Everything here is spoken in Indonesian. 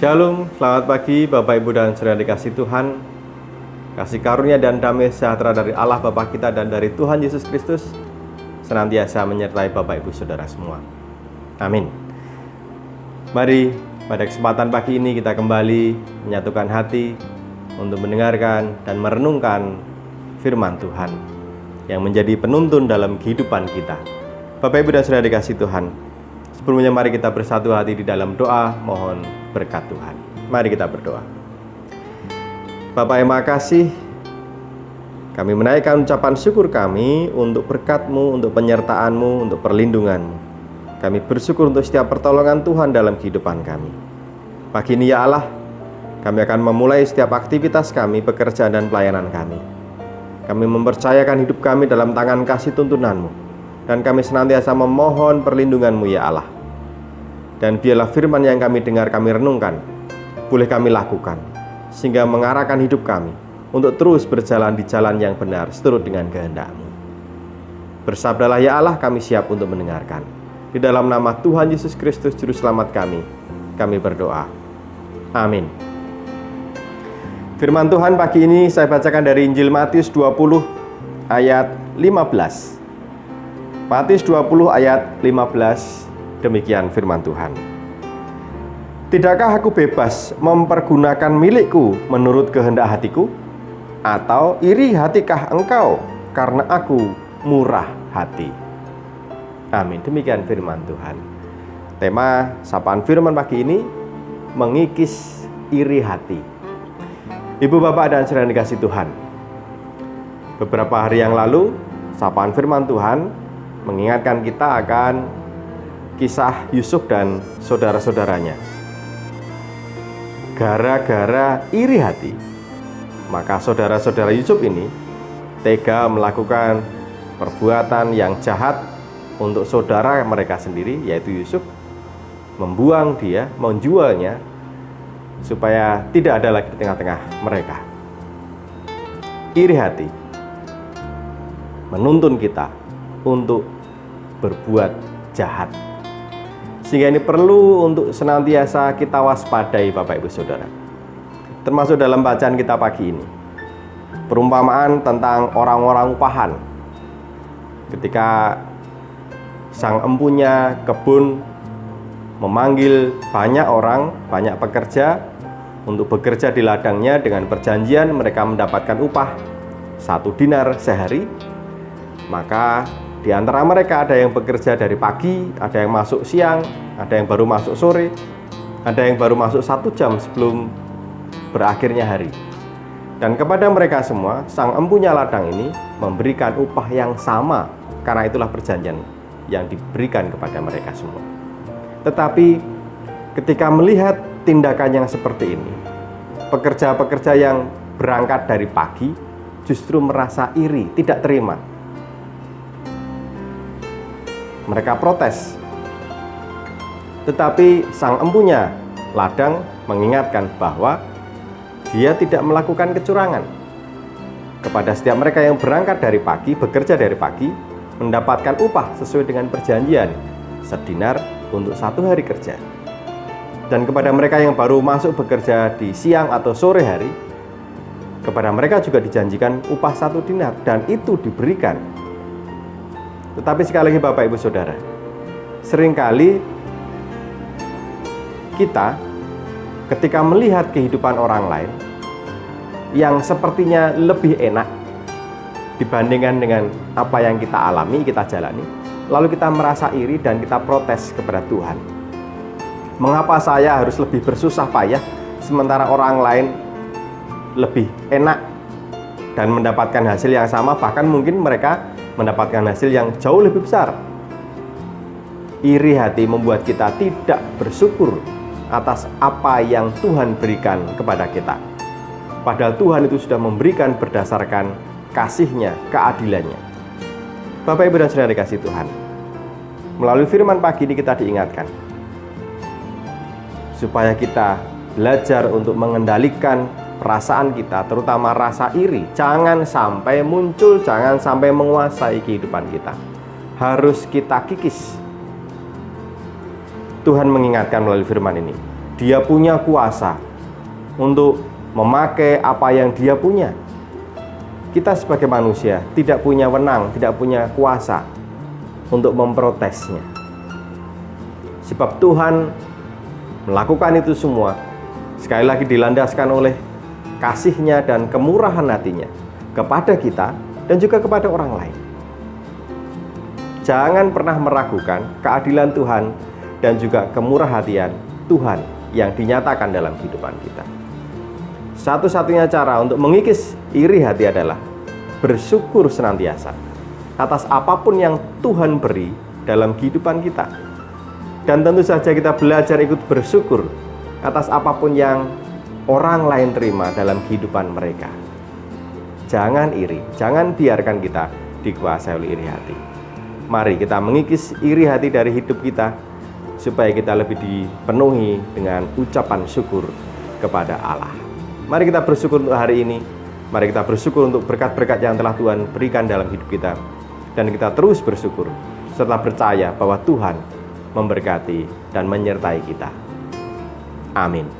Shalom, selamat pagi Bapak Ibu dan Saudara dikasih Tuhan. Kasih karunia dan damai sejahtera dari Allah Bapa kita dan dari Tuhan Yesus Kristus senantiasa menyertai Bapak Ibu Saudara semua. Amin. Mari pada kesempatan pagi ini kita kembali menyatukan hati untuk mendengarkan dan merenungkan firman Tuhan yang menjadi penuntun dalam kehidupan kita. Bapak Ibu dan Saudara dikasih Tuhan, sebelumnya mari kita bersatu hati di dalam doa mohon berkat Tuhan. Mari kita berdoa. Bapak yang Maha Kasih, kami menaikkan ucapan syukur kami untuk berkat-Mu, untuk penyertaan-Mu, untuk perlindungan-Mu. Kami bersyukur untuk setiap pertolongan Tuhan dalam kehidupan kami. Pagi ini ya Allah, kami akan memulai setiap aktivitas kami, pekerjaan dan pelayanan kami. Kami mempercayakan hidup kami dalam tangan kasih tuntunan-Mu, dan kami senantiasa memohon perlindungan-Mu ya Allah. Dan biarlah firman yang kami dengar, kami renungkan, boleh kami lakukan, sehingga mengarahkan hidup kami untuk terus berjalan di jalan yang benar seturut dengan kehendak-Mu. Bersabdalah ya Allah, kami siap untuk mendengarkan. Di dalam nama Tuhan Yesus Kristus Juru Selamat kami berdoa. Amin. Firman Tuhan pagi ini saya bacakan dari Injil Matius 20 ayat 15. Matius 20 ayat 15. Demikian firman Tuhan. Tidakkah aku bebas mempergunakan milikku menurut kehendak hatiku? Atau iri hatikah engkau karena aku murah hati? Amin. Demikian firman Tuhan. Tema sapaan firman pagi ini, mengikis iri hati. Ibu, Bapak, dan saudara dikasih Tuhan, beberapa hari yang lalu sapaan firman Tuhan mengingatkan kita akan kisah Yusuf dan saudara-saudaranya. Gara-gara iri hati, maka saudara-saudara Yusuf ini tega melakukan perbuatan yang jahat untuk saudara mereka sendiri, yaitu Yusuf, membuang dia, menjualnya, supaya tidak ada lagi di tengah-tengah mereka. Iri hati menuntun kita untuk berbuat jahat, sehingga ini perlu untuk senantiasa kita waspadai Bapak Ibu Saudara. Termasuk dalam bacaan kita pagi ini, perumpamaan tentang orang-orang upahan. Ketika sang empunya kebun memanggil banyak orang, banyak pekerja untuk bekerja di ladangnya dengan perjanjian mereka mendapatkan upah 1 dinar sehari. Maka di antara mereka ada yang bekerja dari pagi, ada yang masuk siang, ada yang baru masuk sore, ada yang baru masuk 1 jam sebelum berakhirnya hari. Dan kepada mereka semua, sang empunya ladang ini memberikan upah yang sama, karena itulah perjanjian yang diberikan kepada mereka semua. Tetapi ketika melihat tindakan yang seperti ini, pekerja-pekerja yang berangkat dari pagi justru merasa iri, tidak terima. Mereka protes. Tetapi sang empunya ladang mengingatkan bahwa dia tidak melakukan kecurangan. Kepada setiap mereka yang berangkat dari pagi, bekerja dari pagi, mendapatkan upah sesuai dengan perjanjian, 1 dinar untuk 1 hari kerja. Dan kepada mereka yang baru masuk bekerja di siang atau sore hari, kepada mereka juga dijanjikan upah 1 dinar, dan itu diberikan. Tetapi sekali lagi Bapak Ibu Saudara, seringkali kita ketika melihat kehidupan orang lain yang sepertinya lebih enak dibandingkan dengan apa yang kita alami, kita jalani, lalu kita merasa iri dan kita protes kepada Tuhan. Mengapa saya harus lebih bersusah payah sementara orang lain lebih enak dan mendapatkan hasil yang sama, bahkan mungkin mereka mendapatkan hasil yang jauh lebih besar. Iri hati membuat kita tidak bersyukur atas apa yang Tuhan berikan kepada kita. Padahal Tuhan itu sudah memberikan berdasarkan kasih-Nya, keadilannya. Bapak Ibu dan Saudara dikasih Tuhan, melalui firman pagi ini kita diingatkan supaya kita belajar untuk mengendalikan perasaan kita, terutama rasa iri. Jangan sampai muncul, jangan sampai menguasai kehidupan kita. Harus kita kikis. Tuhan mengingatkan melalui firman ini, Dia punya kuasa untuk memakai apa yang Dia punya. Kita sebagai manusia tidak punya wenang, tidak punya kuasa untuk memprotesnya. Sebab Tuhan melakukan itu semua, sekali lagi dilandaskan oleh kasih-Nya dan kemurahan hati-Nya kepada kita dan juga kepada orang lain. Jangan pernah meragukan keadilan Tuhan dan juga kemurahhatian Tuhan yang dinyatakan dalam kehidupan kita. Satu-satunya cara untuk mengikis iri hati adalah bersyukur senantiasa atas apapun yang Tuhan beri dalam kehidupan kita. Dan tentu saja kita belajar ikut bersyukur atas apapun yang orang lain terima dalam kehidupan mereka. Jangan iri, jangan biarkan kita dikuasai oleh iri hati. Mari kita mengikis iri hati dari hidup kita, supaya kita lebih dipenuhi dengan ucapan syukur kepada Allah. Mari kita bersyukur untuk hari ini. Mari kita bersyukur untuk berkat-berkat yang telah Tuhan berikan dalam hidup kita. Dan kita terus bersyukur, serta percaya bahwa Tuhan memberkati dan menyertai kita. Amin.